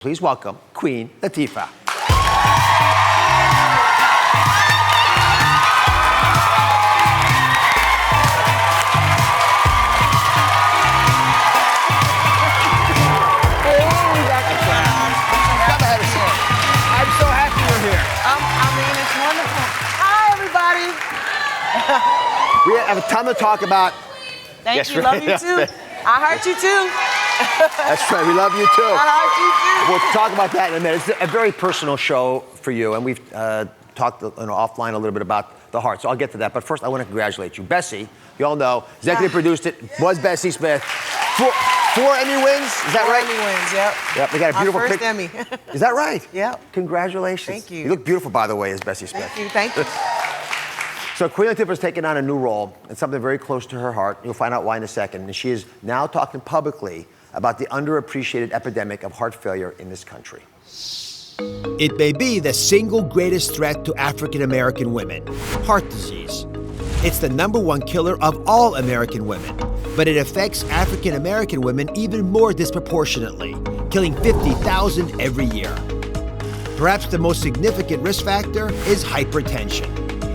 Please welcome Queen Latifah. I'm so happy you're here. It's wonderful. Hi, everybody. We have a ton to talk about. Thank Yes, you. right. Love you too. I heard you too. That's right. We love you too. I heard you too. We'll talk about that in a minute. It's a very personal show for you, and we've talked offline a little bit about the heart. So I'll get to that. But first, I want to congratulate you, Bessie. You all know, executive produced it. Was Bessie Smith. Four Emmy wins. Is that right? 4 Emmy wins. Yep. Yep. We got a beautiful Our first picture. Emmy. Is that right? Yep. Congratulations. Thank you. You look beautiful, by the way, as Bessie Smith. Thank you. Thank you. So Queen Latifah is taking on a new role and something very close to her heart. You'll find out why in a second. And she is now talking publicly about the underappreciated epidemic of heart failure in this country. It may be the single greatest threat to African American women, heart disease. It's the #1 killer of all American women, but it affects African American women even more disproportionately, killing 50,000 every year. Perhaps the most significant risk factor is hypertension.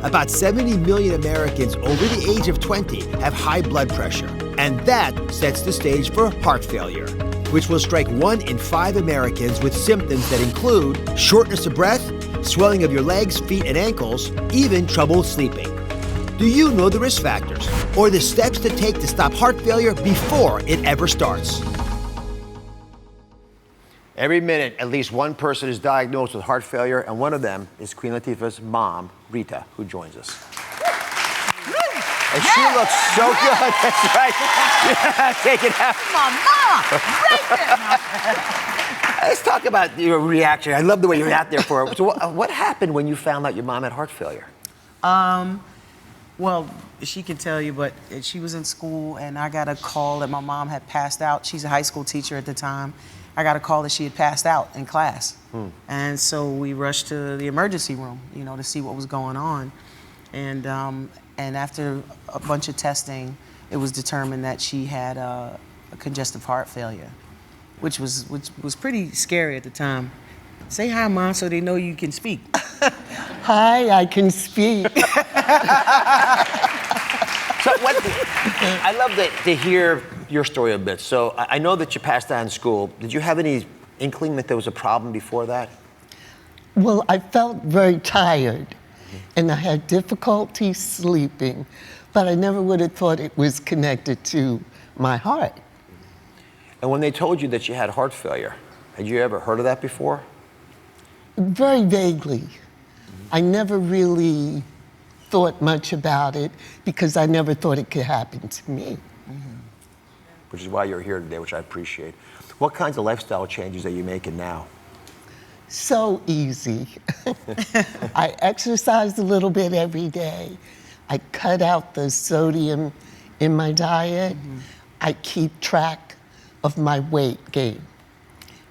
About 70 million Americans over the age of 20 have high blood pressure, and that sets the stage for heart failure, which will strike 1 in 5 Americans with symptoms that include shortness of breath, swelling of your legs, feet, and ankles, even trouble sleeping. Do you know the risk factors or the steps to take to stop heart failure before it ever starts? Every minute, at least one person is diagnosed with heart failure, and one of them is Queen Latifah's mom, Rita, who joins us. And she looks so good. That's right. Yeah, take it out. My mama, right there. Let's talk about your reaction. I love the way you're out there for it. So what happened when you found out your mom had heart failure? Well, she can tell you, but she was in school, and I got a call that my mom had passed out. She's a high school teacher at the time. I got a call that she had passed out in class. And so we rushed to the emergency room, to see what was going on. And after a bunch of testing, it was determined that she had a congestive heart failure, which was pretty scary at the time. Say hi, Mom, so they know you can speak. Hi, I can speak. So I love to hear your story a bit. So I know that you passed out in school. Did you have any inkling that there was a problem before that? Well, I felt very tired, and I had difficulty sleeping, but I never would have thought it was connected to my heart. And when they told you that you had heart failure, had you ever heard of that before? Very vaguely. I never really thought much about it because I never thought it could happen to me. Which is why you're here today, which I appreciate. What kinds of lifestyle changes are you making now? So easy. I exercise a little bit every day. I cut out the sodium in my diet. I keep track of my weight gain.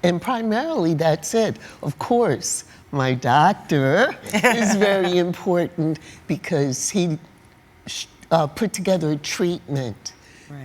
And primarily that's it. Of course, my doctor is very important because he put together a treatment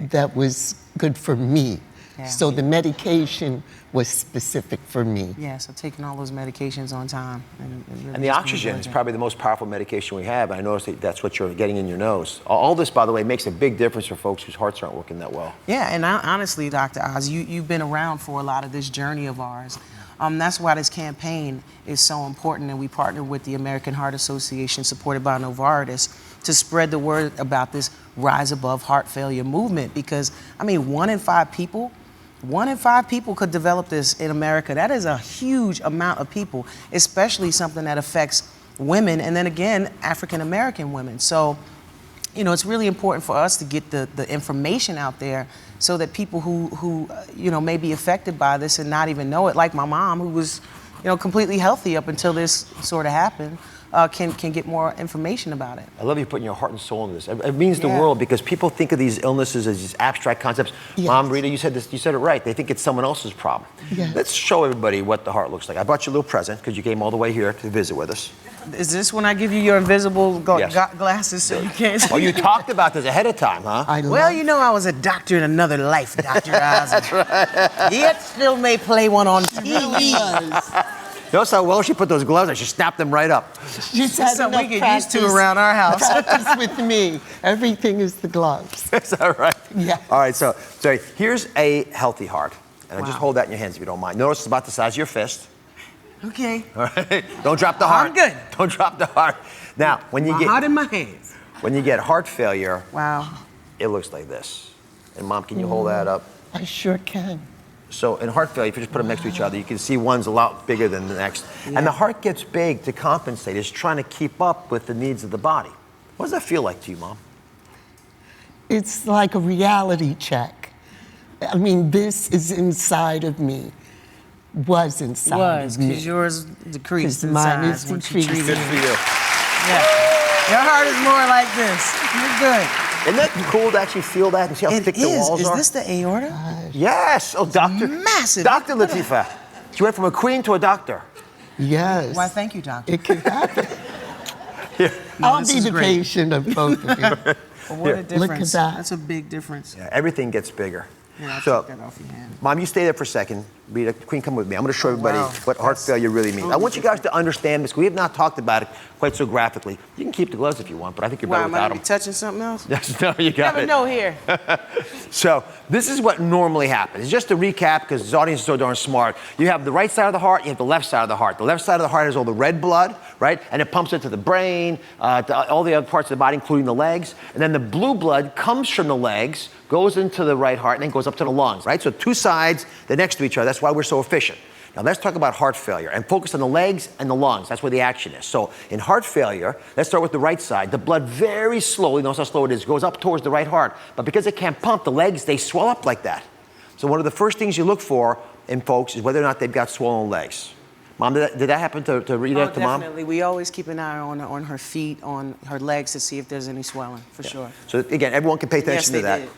that was good for me. Yeah. So the medication was specific for me. Yeah, so taking all those medications on time. And the oxygen is probably the most powerful medication we have. I noticed that that's what you're getting in your nose. All this, by the way, makes a big difference for folks whose hearts aren't working that well. Yeah, and honestly, Dr. Oz, you've been around for a lot of this journey of ours. That's why this campaign is so important, and we partner with the American Heart Association, supported by Novartis, to spread the word about this Rise Above Heart Failure movement. Because, 1 in 5 people could develop this in America. That is a huge amount of people, especially something that affects women, and then again, African American women. So, it's really important for us to get the information out there so that people who may be affected by this and not even know it, like my mom, who was, completely healthy up until this sort of happened, can get more information about it. I love you putting your heart and soul into this. It means the world, because people think of these illnesses as these abstract concepts. Yes. Mom, Rita, you said it right. They think it's someone else's problem. Yes. Let's show everybody what the heart looks like. I brought you a little present because you came all the way here to visit with us. Is this when I give you your invisible Yes. glasses so you can't see? Oh, you talked about this ahead of time, huh? Well, you know I was a doctor in another life, Dr. Oz. That's right. Yet still may play one on TV. Notice how well she put those gloves on. She snapped them right up. She's had Something we enough get used to practice- around our house. practice with me. Everything is the gloves. Is that right? Yeah. All right, so here's a healthy heart. And just Wow. hold that in your hands if you don't mind. Notice it's about the size of your fist. Okay. All right? Don't drop the heart. I'm good. Don't drop the heart. Now, when you My get heart in my hands. when you get heart failure, Wow. it looks like this. And Mom, can you hold that up? I sure can. So in heart failure, if you just put them next to each other, you can see one's a lot bigger than the next. Yeah. And the heart gets big to compensate. It's trying to keep up with the needs of the body. What does that feel like to you, Mom? It's like a reality check. I mean, this is inside of me. Was inside of me. because yours decreased 'Cause in mine size is once you decreasing. treated Good for it. you. Yeah. Your heart is more like this. You're good. Isn't that cool to actually feel that and see how It thick is. the walls Is are? this the aorta? Yes. Oh, doctor. massive. Dr. Latifah. She went from a queen to a doctor. Yes. Why, thank you, doctor. It could happen. No, I'll this be is the great. patient of both of you. But what a difference. that. That's a big difference. Yeah, everything gets bigger. Yeah, I'll So, take that off your hand. Mom, you stay there for a second. Rita, Queen, come with me. I'm going to show everybody wow. what heart failure really means. I want you guys to understand this. We have not talked about it quite so graphically. You can keep the gloves if you want, but I think you're Why, better am I without going to them. be touching something else? Yes, no, you got Never it. know here. So this is what normally happens. Just to recap, because this audience is so darn smart, you have the right side of the heart, you have the left side of the heart. The left side of the heart has all the red blood, right? And it pumps it to the brain, to all the other parts of the body, including the legs. And then the blue blood comes from the legs, goes into the right heart, and then goes up to the lungs, right? So two sides, they're next to each other. That's why we're so efficient. Now let's talk about heart failure and focus on the legs and the lungs. That's where the action is. So in heart failure, let's start with the right side. The blood very slowly, notice how slow it is, goes up towards the right heart. But because it can't pump, the legs, they swell up like that. So one of the first things you look for in folks is whether or not they've got swollen legs. Mom, did that happen to Rita, to Mom? Definitely. We always keep an eye on her feet, on her legs to see if there's any swelling, for sure. So again, everyone can pay attention Yes, to that. they did.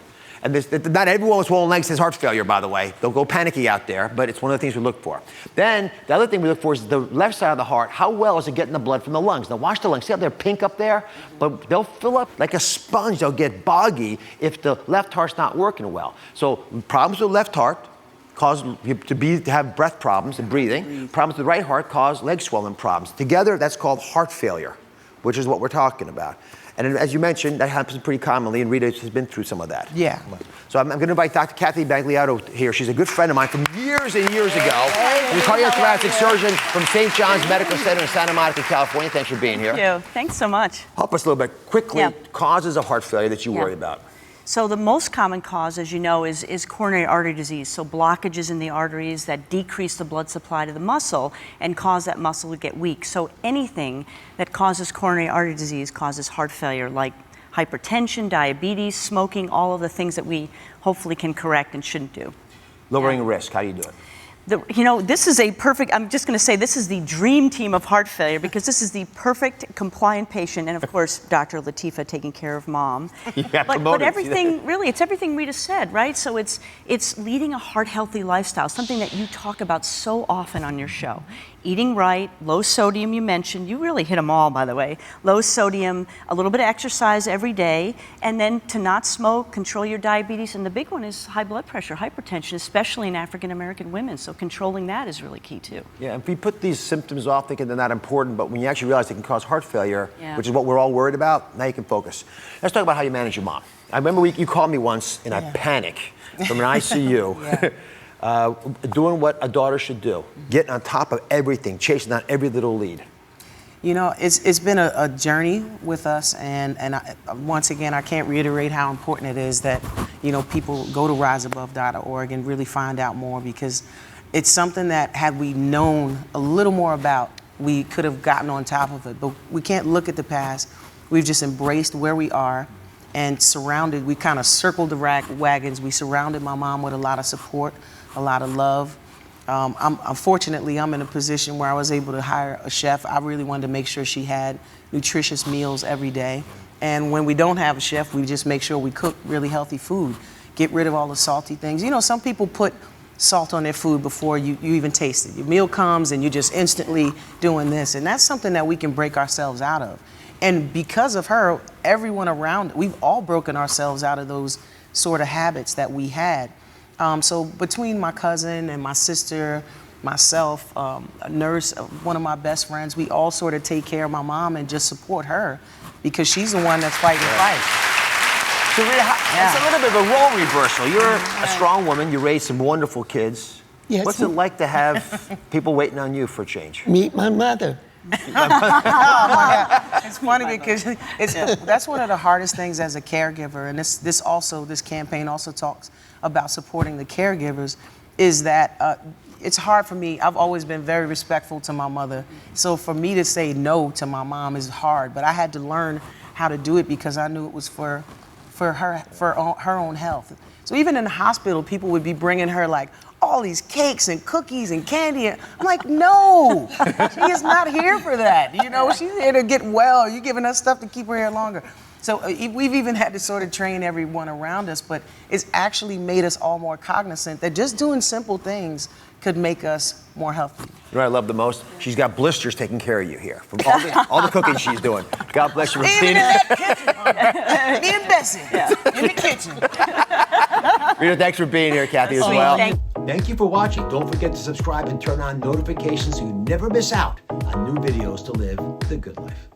And not everyone with swollen legs has heart failure, by the way. Don't go panicky out there, but it's one of the things we look for. Then the other thing we look for is the left side of the heart. How well is it getting the blood from the lungs? Now watch the lungs. See how they're pink up there? But they'll fill up like a sponge. They'll get boggy if the left heart's not working well. So problems with the left heart cause you to have breath problems and breathing. Problems with the right heart cause leg swelling problems. Together, that's called heart failure, which is what we're talking about. And as you mentioned, that happens pretty commonly, and Rita has been through some of that. Yeah. So I'm going to invite Dr. Kathy Bagliato here. She's a good friend of mine from years and years ago. She's a cardiothoracic surgeon from St. John's Medical Center in Santa Monica, California. Thanks for being here. Thank you. Thanks so much. Help us a little bit. Quickly, Yeah. causes of heart failure that you Yeah. worry about. So the most common cause, as you know, is coronary artery disease. So blockages in the arteries that decrease the blood supply to the muscle and cause that muscle to get weak. So anything that causes coronary artery disease causes heart failure, like hypertension, diabetes, smoking, all of the things that we hopefully can correct and shouldn't do. Lowering risk, how do you do it? This is a perfect, I'm just going to say this is the dream team of heart failure because this is the perfect compliant patient. And of course, Dr. Latifah taking care of Mom. Yeah, but everything, really, it's everything Rita said, right? So it's leading a heart healthy lifestyle, something that you talk about so often on your show. Eating right, low sodium you mentioned, you really hit them all, by the way. Low sodium, a little bit of exercise every day, and then to not smoke, control your diabetes, and the big one is high blood pressure, hypertension, especially in African American women. So controlling that is really key too. Yeah, if we put these symptoms off thinking they're not important, but when you actually realize they can cause heart failure, Yeah. which is what we're all worried about, now you can focus. Let's talk about how you manage your mom. I remember you called me once in a panic from an ICU. Doing what a daughter should do, getting on top of everything, chasing down every little lead. You know, it's been a journey with us, and once again, I can't reiterate how important it is that, you know, people go to riseabove.org and really find out more, because it's something that had we known a little more about, we could have gotten on top of it. But we can't look at the past. We've just embraced where we are and we kind of circled the wagons. We surrounded my mom with a lot of support, a lot of love. Unfortunately, I'm in a position where I was able to hire a chef. I really wanted to make sure she had nutritious meals every day. And when we don't have a chef, we just make sure we cook really healthy food, get rid of all the salty things. You know, some people put salt on their food before you even taste it. Your meal comes and you're just instantly doing this. And that's something that we can break ourselves out of. And because of her, everyone around, we've all broken ourselves out of those sort of habits that we had. So between my cousin and my sister, myself, a nurse, one of my best friends, we all sort of take care of my mom and just support her because she's the one that's fighting the fight. So Rita, it's a little bit of a role reversal. You're a strong woman. You raised some wonderful kids. Yes. What's it like to have people waiting on you for change? Meet my mother. Oh my God. It's funny because that's one of the hardest things as a caregiver, and this campaign also talks about supporting the caregivers, is that it's hard for me. I've always been very respectful to my mother, so for me to say no to my mom is hard, but I had to learn how to do it because I knew it was for her own health. So even in the hospital, people would be bringing her like all these cakes and cookies and candy. I'm like, no, she is not here for that. You know, she's here to get well. You're giving us stuff to keep her here longer. So we've even had to sort of train everyone around us, but it's actually made us all more cognizant that just doing simple things could make us more healthy. You know what I love the most? She's got blisters taking care of you here from all the cooking she's doing. God bless you for Even being in that kitchen, me and Bessie in the kitchen. Rita, thanks for being here, Kathy, as well. Thank you for watching. Don't forget to subscribe and turn on notifications so you never miss out on new videos to live the good life.